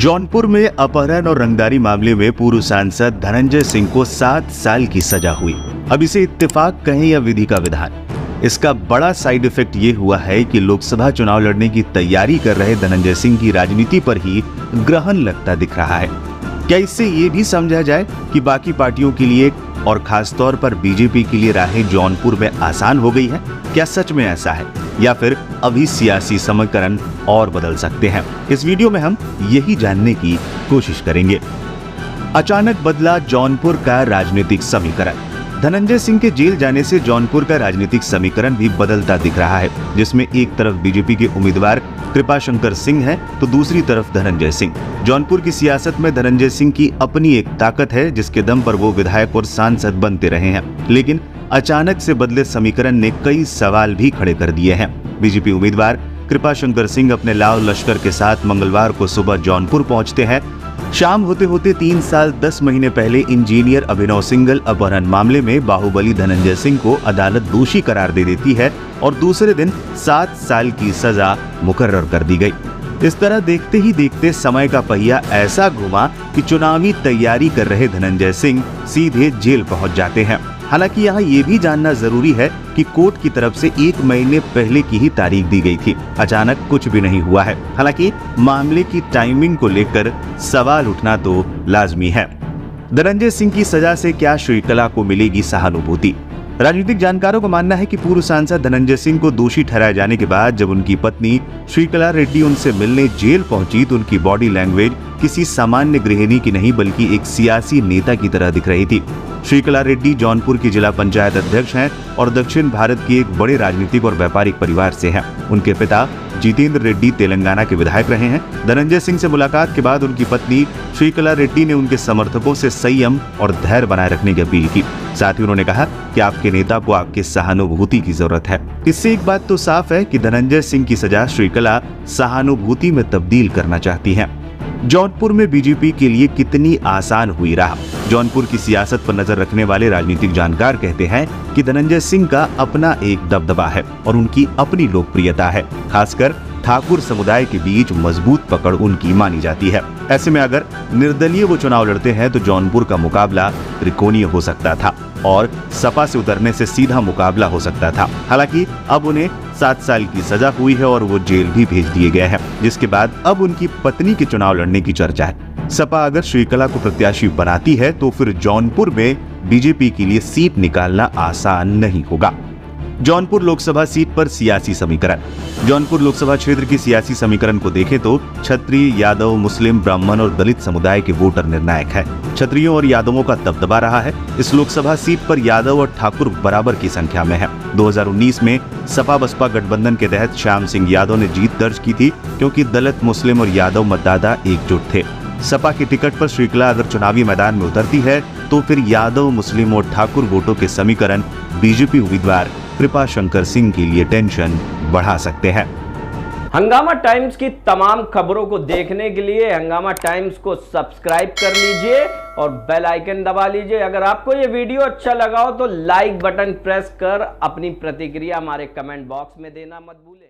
जौनपुर में अपहरण और रंगदारी मामले में पूर्व सांसद धनंजय सिंह को 7 साल की सजा हुई। अब इसे इत्तेफाक कहें या विधि का विधान, इसका बड़ा साइड इफेक्ट ये हुआ है कि लोकसभा चुनाव लड़ने की तैयारी कर रहे धनंजय सिंह की राजनीति पर ही ग्रहण लगता दिख रहा है। क्या इससे ये भी समझा जाए कि बाकी पार्टियों के लिए और खासतौर पर बीजेपी के लिए राहें जौनपुर में आसान हो गई है? क्या सच में ऐसा है या फिर अभी सियासी समीकरण और बदल सकते हैं? इस वीडियो में हम यही जानने की कोशिश करेंगे। अचानक बदला जौनपुर का राजनीतिक समीकरण। धनंजय सिंह के जेल जाने से जौनपुर का राजनीतिक समीकरण भी बदलता दिख रहा है, जिसमें एक तरफ बीजेपी के उम्मीदवार कृपाशंकर सिंह है तो दूसरी तरफ धनंजय सिंह। जौनपुर की सियासत में धनंजय सिंह की अपनी एक ताकत है जिसके दम पर वो विधायक और सांसद बनते रहे हैं, लेकिन अचानक से बदले समीकरण ने कई सवाल भी खड़े कर दिए हैं। बीजेपी उम्मीदवार कृपाशंकर सिंह अपने लाव लश्कर के साथ मंगलवार को सुबह जौनपुर पहुंचते हैं। शाम होते होते 3 साल 10 महीने पहले इंजीनियर अभिनव सिंघल अपहरण मामले में बाहुबली धनंजय सिंह को अदालत दोषी करार दे देती है और दूसरे दिन 7 साल की सजा मुकर्रर कर दी गई। इस तरह देखते ही देखते समय का पहिया ऐसा घुमा कि चुनावी तैयारी कर रहे धनंजय सिंह सीधे जेल पहुंच जाते हैं। हालांकि यहाँ ये भी जानना जरूरी है कि कोर्ट की तरफ से 1 महीने पहले की ही तारीख दी गई थी। अचानक कुछ भी नहीं हुआ है। हालांकि मामले की टाइमिंग को लेकर सवाल उठना तो लाजमी है। धनंजय सिंह की सजा से क्या श्रीकला को मिलेगी सहानुभूति? राजनीतिक जानकारों का मानना है कि पूर्व सांसद धनंजय सिंह को दोषी ठहराए जाने के बाद जब उनकी पत्नी श्रीकला रेड्डी उनसे मिलने जेल पहुंची तो उनकी बॉडी लैंग्वेज किसी सामान्य गृहिणी की नहीं बल्कि एक सियासी नेता की तरह दिख रही थी। श्रीकला रेड्डी जौनपुर की जिला पंचायत अध्यक्ष हैं और दक्षिण भारत के एक बड़े राजनीतिक और व्यापारिक परिवार से हैं। उनके पिता जितेंद्र रेड्डी तेलंगाना के विधायक रहे हैं। धनंजय सिंह से मुलाकात के बाद उनकी पत्नी श्रीकला रेड्डी ने उनके समर्थकों से संयम और धैर्य बनाए रखने की अपील की। साथ ही उन्होंने कहा कि आपके नेता को आपकी सहानुभूति की जरूरत है। इससे एक बात तो साफ है कि धनंजय सिंह की सजा श्रीकला सहानुभूति में तब्दील करना चाहती हैं। जौनपुर में बीजेपी के लिए कितनी आसान हुई राह? जौनपुर की सियासत पर नजर रखने वाले राजनीतिक जानकार कहते हैं कि धनंजय सिंह का अपना एक दबदबा है और उनकी अपनी लोकप्रियता है। खासकर ठाकुर समुदाय के बीच मजबूत पकड़ उनकी मानी जाती है। ऐसे में अगर निर्दलीय वो चुनाव लड़ते हैं तो जौनपुर का मुकाबला त्रिकोणीय हो सकता था और सपा से उतरने से सीधा मुकाबला हो सकता था। हालांकि अब उन्हें 7 साल की सजा हुई है और वो जेल भी भेज दिए गए हैं, जिसके बाद अब उनकी पत्नी के चुनाव लड़ने की चर्चा है। सपा अगर श्रीकला को प्रत्याशी बनाती है तो फिर जौनपुर में बीजेपी के लिए सीट निकालना आसान नहीं होगा। जौनपुर लोकसभा सीट पर सियासी समीकरण। जौनपुर लोकसभा क्षेत्र की सियासी समीकरण को देखें तो क्षत्रिय, यादव, मुस्लिम, ब्राह्मण और दलित समुदाय के वोटर निर्णायक है। क्षत्रियों और यादवों का दबदबा रहा है। इस लोकसभा सीट पर यादव और ठाकुर बराबर की संख्या में है। 2019 में सपा बसपा गठबंधन के तहत श्याम सिंह यादव ने जीत दर्ज की थी क्योंकि दलित, मुस्लिम और यादव मतदाता एकजुट थे। सपा की टिकट पर श्रीकला अगर चुनावी मैदान में उतरती है तो फिर यादव, मुस्लिम और ठाकुर वोटों के समीकरण बीजेपी उम्मीदवार कृपाशंकर सिंह के लिए टेंशन बढ़ा सकते हैं। हंगामा टाइम्स की तमाम खबरों को देखने के लिए हंगामा टाइम्स को सब्सक्राइब कर लीजिए और बेल आइकन दबा लीजिए। अगर आपको ये वीडियो अच्छा लगा हो तो लाइक बटन प्रेस कर अपनी प्रतिक्रिया हमारे कमेंट बॉक्स में देना मत भूलें।